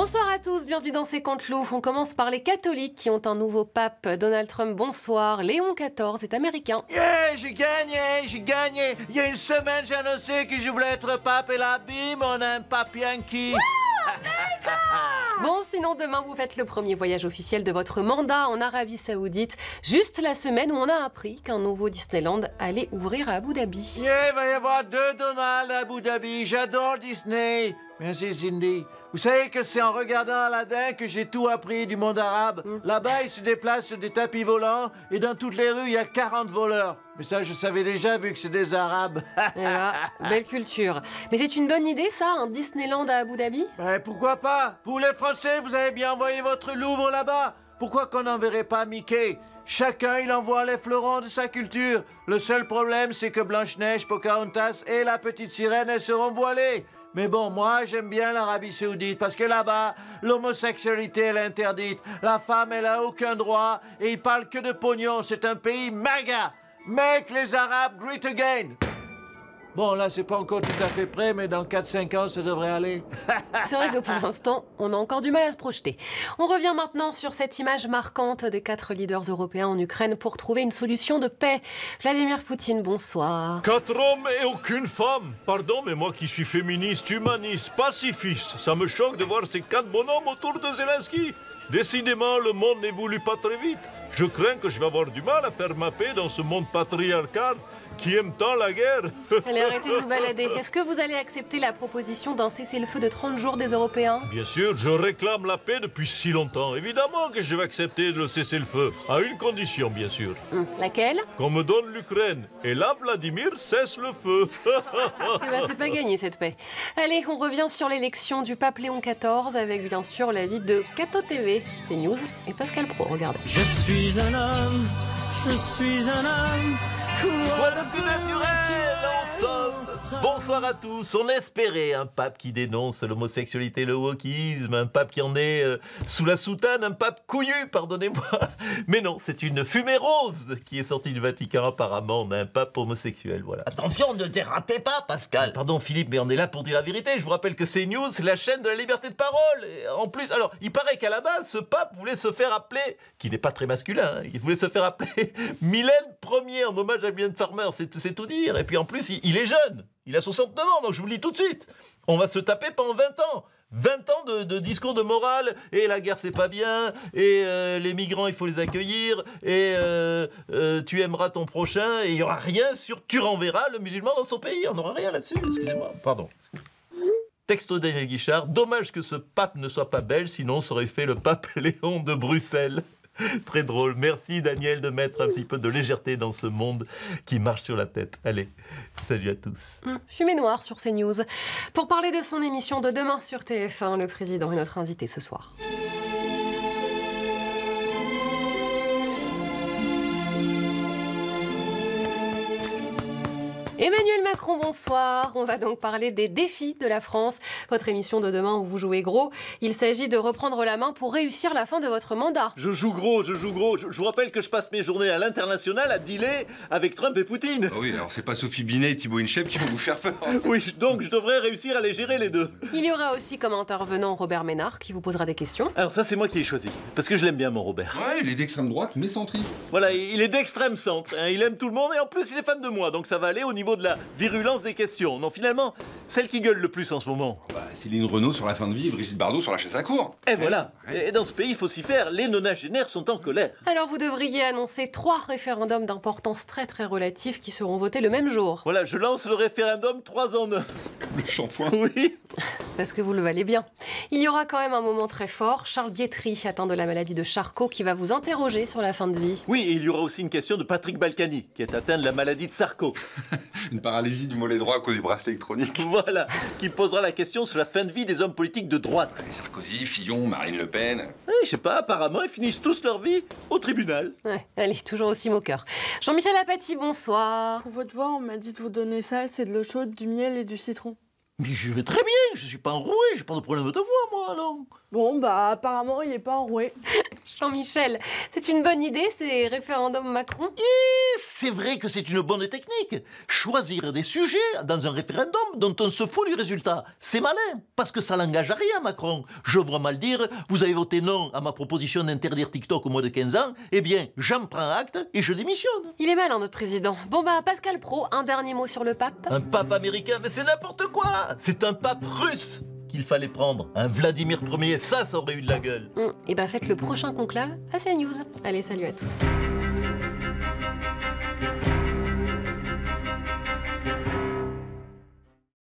Bonsoir à tous, bienvenue dans C'est Contre Loup. On commence par les catholiques qui ont un nouveau pape. Donald Trump, bonsoir. Léon XIV est américain. Yeah, j'ai gagné. Il y a une semaine, j'ai annoncé que je voulais être pape et là, bim, on a un pape yankee. Bon, sinon demain vous faites le premier voyage officiel de votre mandat en Arabie Saoudite, juste la semaine où on a appris qu'un nouveau Disneyland allait ouvrir à Abu Dhabi. Yeah, il va y avoir 2 Donald à Abu Dhabi. J'adore Disney. Merci Cindy. Vous savez que c'est en regardant Aladdin que j'ai tout appris du monde arabe. Là-bas, ils se déplacent sur des tapis volants et dans toutes les rues, il y a 40 voleurs. Mais ça, je savais déjà vu que c'est des Arabes. Voilà, belle culture. Mais c'est une bonne idée ça, un Disneyland à Abu Dhabi? Ben, pourquoi pas? Vous les Français, vous avez bien envoyé votre Louvre là-bas. Pourquoi qu'on n'enverrait pas Mickey? Chacun, il envoie les fleurons de sa culture. Le seul problème, c'est que Blanche-Neige, Pocahontas et la petite sirène, elles seront voilées. Mais bon, moi, j'aime bien l'Arabie Saoudite parce que là-bas, l'homosexualité, elle est interdite. La femme, elle a aucun droit et ils parlent que de pognon. C'est un pays MAGA. Make les Arabes great again. Bon, là, c'est pas encore tout à fait prêt, mais dans 4-5 ans, ça devrait aller. C'est vrai que pour l'instant, on a encore du mal à se projeter. On revient maintenant sur cette image marquante des 4 leaders européens en Ukraine pour trouver une solution de paix. Vladimir Poutine, bonsoir. 4 hommes et aucune femme. Pardon, mais moi qui suis féministe, humaniste, pacifiste, ça me choque de voir ces 4 bonhommes autour de Zelensky. Décidément, le monde n'évolue pas très vite. Je crains que je vais avoir du mal à faire ma paix dans ce monde patriarcal qui aime tant la guerre. Allez, arrêtez de nous balader. Est-ce que vous allez accepter la proposition d'un cessez-le-feu de 30 jours des Européens? Bien sûr, je réclame la paix depuis si longtemps. Évidemment que je vais accepter de cesser le feu, à une condition, bien sûr. Laquelle? Qu'on me donne l'Ukraine. Et là, Vladimir cesse le feu. Eh ben, c'est pas gagné cette paix. Allez, on revient sur l'élection du pape Léon XIV avec bien sûr l'avis de Cato TV, CNews et Pascal Pro. Regardez. Je suis un homme. Quoi de plus naturel, ensemble. Bonsoir à tous. On espérait un pape qui dénonce l'homosexualité, le wokisme, un pape qui en est sous la soutane, un pape couillu, pardonnez-moi. Mais non, c'est une fumée rose qui est sortie du Vatican apparemment. On a un pape homosexuel, voilà. Attention, ne dérapez pas, Pascal. Pardon Philippe, mais on est là pour dire la vérité. Je vous rappelle que CNews, c'est la chaîne de la liberté de parole. Et en plus, alors, il paraît qu'à la base, ce pape voulait se faire appeler, qui n'est pas très masculin, hein, il voulait se faire appeler Mylène Ier en hommage à Mylène Farmer, c'est tout dire. Et puis en plus, il est jeune. Il a 69 ans, donc je vous le dis tout de suite. On va se taper pendant 20 ans. 20 ans de discours de morale, et la guerre c'est pas bien, et les migrants il faut les accueillir, et tu aimeras ton prochain, et il y aura rien sur tu renverras le musulman dans son pays. On n'aura rien là-dessus, excusez-moi. Pardon. Texto Daniel Guichard, dommage que ce pape ne soit pas belge, sinon ça aurait fait le pape Léon de Bruxelles. Très drôle. Merci Daniel de mettre un petit peu de légèreté dans ce monde qui marche sur la tête. Allez, salut à tous. Fumée noire sur CNews. Pour parler de son émission de demain sur TF1, le président est notre invité ce soir. Emmanuel Macron, bonsoir. On va donc parler des défis de la France. Votre émission de demain où vous jouez gros. Il s'agit de reprendre la main pour réussir la fin de votre mandat. Je joue gros. Je vous rappelle que je passe mes journées à l'international à dealer avec Trump et Poutine. Ah oui, alors c'est pas Sophie Binet et Thibaut Inchep qui vont vous faire peur. Oui, donc je devrais réussir à les gérer les deux. Il y aura aussi comme intervenant Robert Ménard qui vous posera des questions. Alors ça, c'est moi qui l'ai choisi. Parce que je l'aime bien, mon Robert. Ouais, il est d'extrême droite, mais centriste. Voilà, il est d'extrême centre. Hein. Il aime tout le monde et en plus, il est fan de moi. Donc ça va aller au niveau de la virulence des questions. Non, finalement, celle qui gueule le plus en ce moment. Bah, Céline Renaud sur la fin de vie et Brigitte Bardot sur la chaise à cour. Et voilà. Et dans ce pays, il faut s'y faire. Les nonagénaires sont en colère. Alors vous devriez annoncer 3 référendums d'importance très relative qui seront votés le même jour. Voilà, je lance le référendum 3 en 1. Comme le shampoing. Oui. Parce que vous le valez bien. Il y aura quand même un moment très fort. Charles Bietri, atteint de la maladie de Charcot, qui va vous interroger sur la fin de vie. Oui, et il y aura aussi une question de Patrick Balkany, qui est atteint de la maladie de Sarko. Une paralysie du mollet droit à cause du bracelet électronique. Voilà, qui posera la question sur la fin de vie des hommes politiques de droite. Sarkozy, Fillon, Marine Le Pen. Oui, je sais pas, apparemment, ils finissent tous leur vie au tribunal. Ouais, allez, toujours aussi moqueur. Jean-Michel Apathy, bonsoir. Pour votre voix, on m'a dit de vous donner ça, c'est de l'eau chaude, du miel et du citron. Mais je vais très bien, je suis pas enroué, j'ai pas de problème de voix, moi, alors. Bon, bah apparemment, il est pas enroué. Jean-Michel, c'est une bonne idée, ces référendums Macron? Et c'est vrai que c'est une bonne technique. Choisir des sujets dans un référendum dont on se fout du résultat. C'est malin, parce que ça n'engage à rien, Macron. Je vois mal dire, vous avez voté non à ma proposition d'interdire TikTok au moins de 15 ans, eh bien, j'en prends acte et je démissionne. Il est malin, notre président. Bon bah, Pascal Praud, un dernier mot sur le pape? Un pape américain, mais c'est n'importe quoi. C'est un pape russe qu'il fallait prendre. Un Vladimir Ier, ça aurait eu de la gueule. Et bah faites le prochain conclave à CNews. Allez, salut à tous.